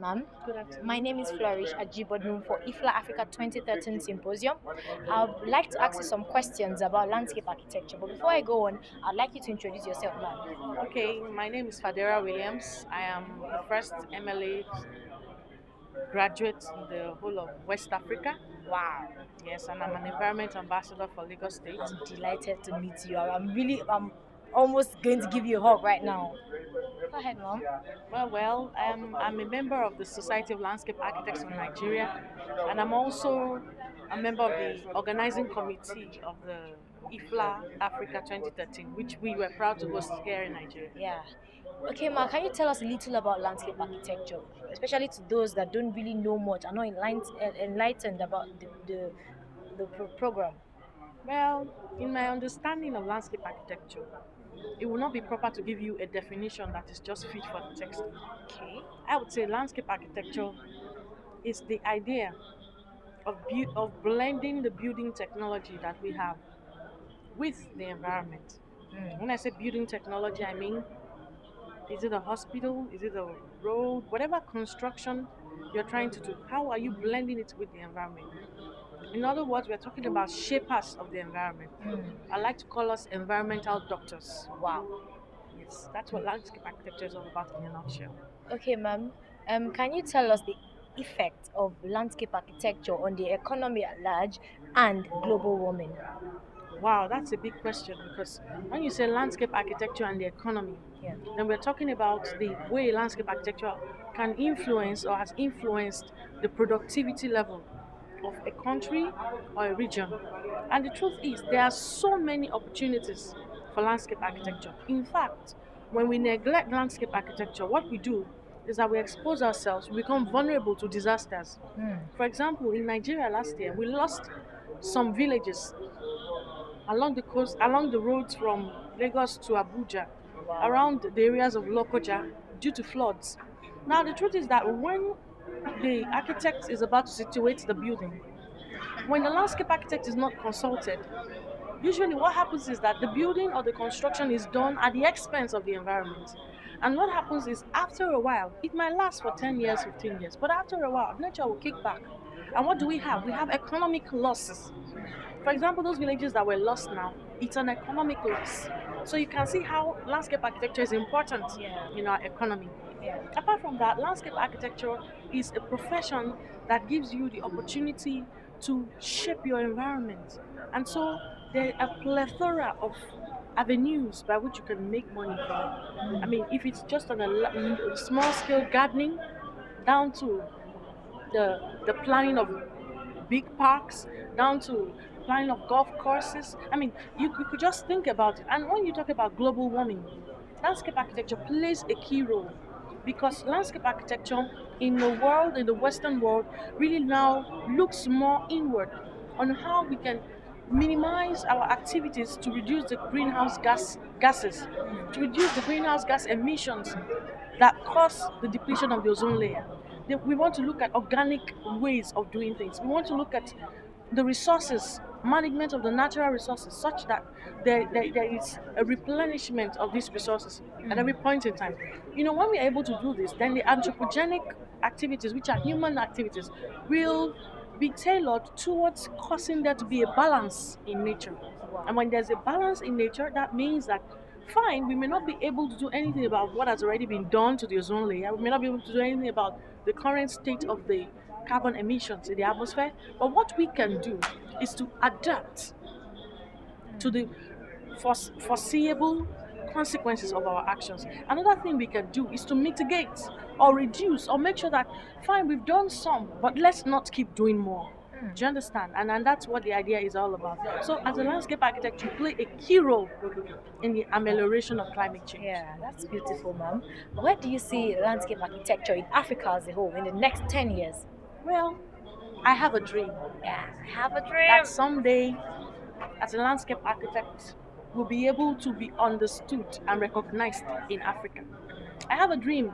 ma'am. Good afternoon. My name is Flourish Ajibodun for Ifla Africa 2013 Symposium. I'd like to ask you some questions about landscape architecture, but before I go on, I'd like you to introduce yourself, ma'am. Okay, my name is Fadera Williams. I am the first MLA graduate in the whole of West Africa. Wow, Yes, and I'm an environment ambassador for Lagos State. I'm delighted to meet you. I'm almost going to give you a hug right now. Go ahead, ma'am. I'm a member of the Society of Landscape Architects of Nigeria, and I'm also a member of the organizing committee of the Ifla Africa 2013, which we were proud to host here in Nigeria. Yeah. Okay, ma, can you tell us a little about landscape architecture, especially to those that don't really know much and not enlightened about the program? Well, in my understanding of landscape architecture, it will not be proper to give you a definition that is just fit for the text. Okay. I would say landscape architecture is the idea of blending the building technology that we have with the environment. Mm. When I say building technology, I mean, is it a hospital? Is it a road? Whatever construction you're trying to do, how are you blending it with the environment? In other words, we're talking about shapers of the environment. Mm. I like to call us environmental doctors. Wow. Yes, that's what landscape architecture is all about in a nutshell. Okay, ma'am. Can you tell us the effect of landscape architecture on the economy at large and global warming? Wow, that's a big question because when you say landscape architecture and the economy, Yeah. then we're talking about the way landscape architecture can influence or has influenced the productivity level of a country or a region. And the truth is, there are so many opportunities for landscape architecture. In fact, when we neglect landscape architecture, what we do is that we expose ourselves, we become vulnerable to disasters. Mm. For example, in Nigeria last year, we lost some villages along the coast, along the roads from Lagos to Abuja, Wow. around the areas of Lokoja due to floods. Now, the truth is that when the architect is about to situate the building, when the landscape architect is not consulted, usually what happens is that the building or the construction is done at the expense of the environment. And what happens is after a while, it might last for 10 years, 15 years, but after a while, nature will kick back. And what do we have? We have economic losses. For example, those villages that were lost now, it's an economic loss. So you can see how landscape architecture is important Yeah. in our economy. Yeah. Apart from that, landscape architecture is a profession that gives you the opportunity to shape your environment. And so there are a plethora of avenues by which you can make money from. I mean, if it's just on a small scale gardening, down to the planning of big parks, down to planning of golf courses. I mean, you could just think about it. And when you talk about global warming, landscape architecture plays a key role because landscape architecture in the world, in the Western world, really now looks more inward on how we can minimize our activities to reduce the gases, to reduce the greenhouse gas emissions that cause the depletion of the ozone layer. We want to look at organic ways of doing things. We want to look at the resources, management of the natural resources, such that there is a replenishment of these resources at every point in time. You know, when we're able to do this, then the anthropogenic activities, which are human activities, will be tailored towards causing there to be a balance in nature. And when there's a balance in nature, that means that fine, we may not be able to do anything about what has already been done to the ozone layer. We may not be able to do anything about the current state of the carbon emissions in the atmosphere. But what we can do is to adapt to the foreseeable consequences of our actions. Another thing we can do is to mitigate or reduce or make sure that, fine, we've done some, but let's not keep doing more. Do you understand? And that's what the idea is all about. So, as a landscape architect, you play a key role in the amelioration of climate change. Yeah, that's beautiful, ma'am. Where do you see landscape architecture in Africa as a whole in the next 10 years? Well, I have a dream Yeah, I have a that dream. someday, as a landscape architect, will be able to be understood and recognized in Africa. I have a dream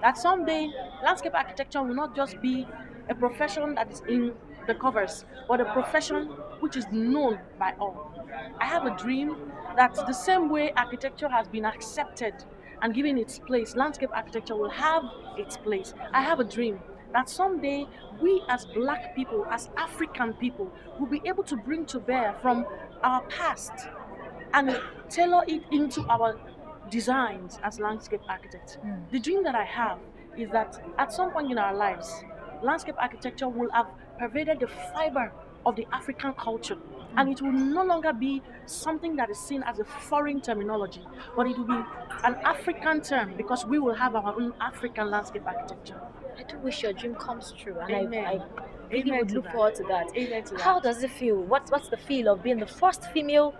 that someday landscape architecture will not just be a profession that is in the covers, but a profession which is known by all. I have a dream that the same way architecture has been accepted and given its place, landscape architecture will have its place. I have a dream that someday we as black people, as African people, will be able to bring to bear from our past and tailor it into our designs as landscape architects. The dream that I have is that at some point in our lives, landscape architecture will have pervaded the fiber of the African culture. And it will no longer be something that is seen as a foreign terminology, but it will be an African term because we will have our own African landscape architecture. I do wish your dream comes true, and Amen. I really Amen would to look that. forward to that. Amen to How that. does it feel? What's the feel of being the first female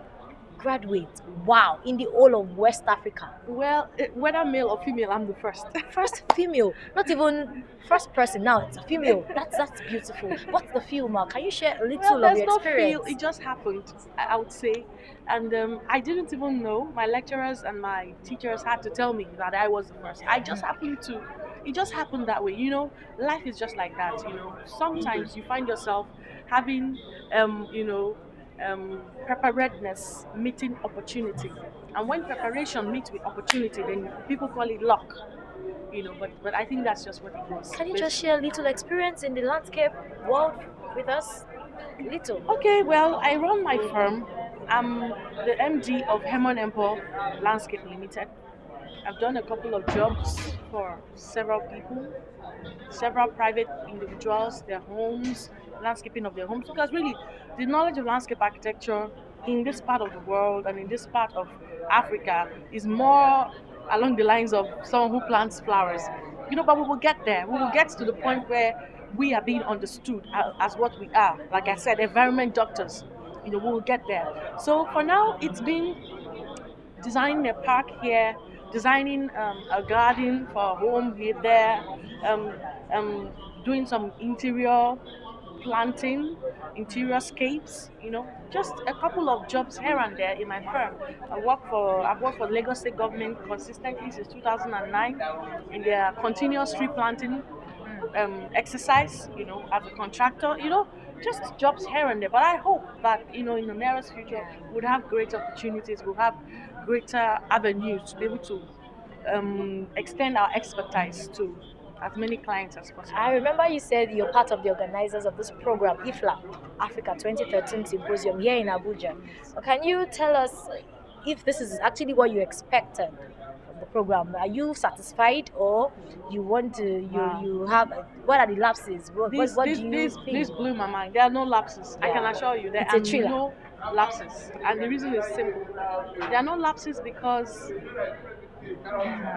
graduate? Wow, in the whole of West Africa. Well, whether male or female, I'm the first. First female, not even first person. Now it's a female. That's beautiful. What's the feel, Ma? Can you share a little Well, of there's your no experience? feel. It just happened, I would say. And I didn't even know. My lecturers and my teachers had to tell me that I was the first. I just happened to. It just happened that way. Life is just like that. Sometimes you find yourself having, preparedness meeting opportunity. And when preparation meets with opportunity, then people call it luck. But I think that's just what it was. Can you just share a little experience in the landscape world with us? Little. Okay, well, I run my firm. I'm the MD of Hemon Empor Landscape Limited. I've done a couple of jobs for several people, several private individuals, their homes, landscaping of their homes. Because really, the knowledge of landscape architecture in this part of the world and in this part of Africa is more along the lines of someone who plants flowers. But we will get there. We will get to the point where we are being understood as what we are. Like I said, environment doctors. We will get there. So for now, it's been designing a park here, designing a garden for a home here there, um, doing some interior planting, interior scapes, just a couple of jobs here and there in my firm. I've worked for Lagos State government consistently since 2009 in their continuous tree planting exercise, as a contractor, just jobs here and there. But I hope that, in the nearest future, we'll have great opportunities, we'll have greater avenues to be able to extend our expertise to as many clients as possible. I remember you said you're part of the organizers of this program, Ifla Africa 2013 Symposium here in Abuja. Can you tell us if this is actually what you expected from the program? Are you satisfied, or you want to Wow. you have what are the lapses? What do you This think? blew my mind. There are no lapses. I can assure you there It's a are thriller. no lapses, and the reason is simple. There are no lapses because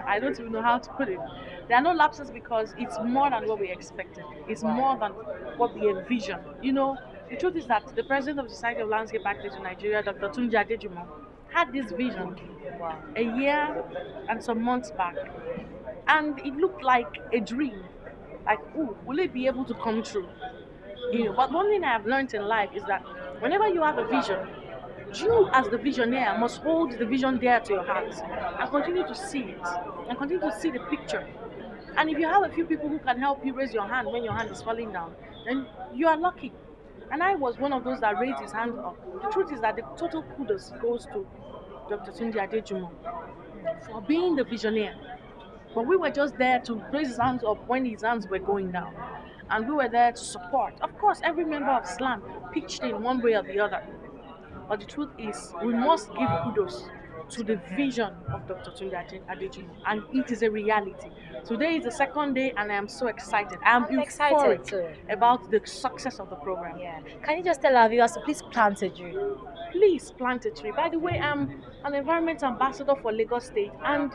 I don't even know how to put it. There are no lapses because it's more than what we expected. It's more than what we envisioned. The truth is that the president of the Society of Landscape Architects in Nigeria, Dr. Tunji Adejumo, had this vision a year and some months back, and it looked like a dream. Like, ooh, will it be able to come true? But one thing I have learned in life is that whenever you have a vision, you as the visionaire must hold the vision dear to your heart and continue to see it and continue to see the picture. And if you have a few people who can help you raise your hand when your hand is falling down, then you are lucky. And I was one of those that raised his hand up. The truth is that the total kudos goes to Dr. Tunji Adejumo for being the visionaire. But we were just there to raise his hands up when his hands were going down. And we were there to support. Of course, every member of SLAM pitched in one way or the other. But the truth is, we must give kudos to the vision of Dr. Tunde Adejumo, and it is a reality. Today is the second day, and I am so excited. I'm excited euphoric too. about the success of the program. Yeah. Can you just tell our viewers to please plant a tree? Please plant a tree. By the way, I'm an environment ambassador for Lagos State, and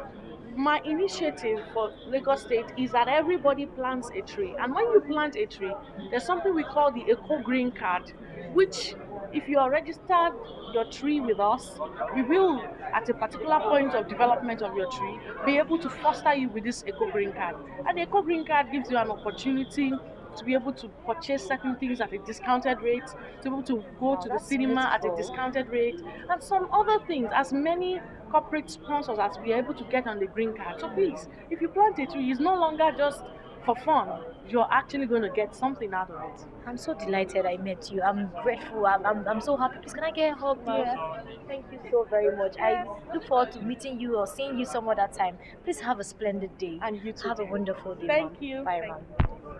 my initiative for Lagos State is that everybody plants a tree. And when you plant a tree, there's something we call the Eco Green Card, which, if you are registered your tree with us, we will, at a particular point of development of your tree, be able to foster you with this Eco Green Card. And the Eco Green Card gives you an opportunity to be able to purchase certain things at a discounted rate, to be able to go to the that's cinema at a beautiful. discounted rate, and some other things, as many corporate sponsors as we are able to get on the green card. So please, if you plant a tree, it's no longer just for fun, you're actually going to get something out of it. I'm so delighted I met you. I'm grateful. I'm so happy. Please, can I get a hug, dear? Thank you so very much. I look forward to meeting you or seeing you some other time. Please have a splendid day. And you too, Have a dear. wonderful day, Thank ma'am. you. Bye, Thank ma'am.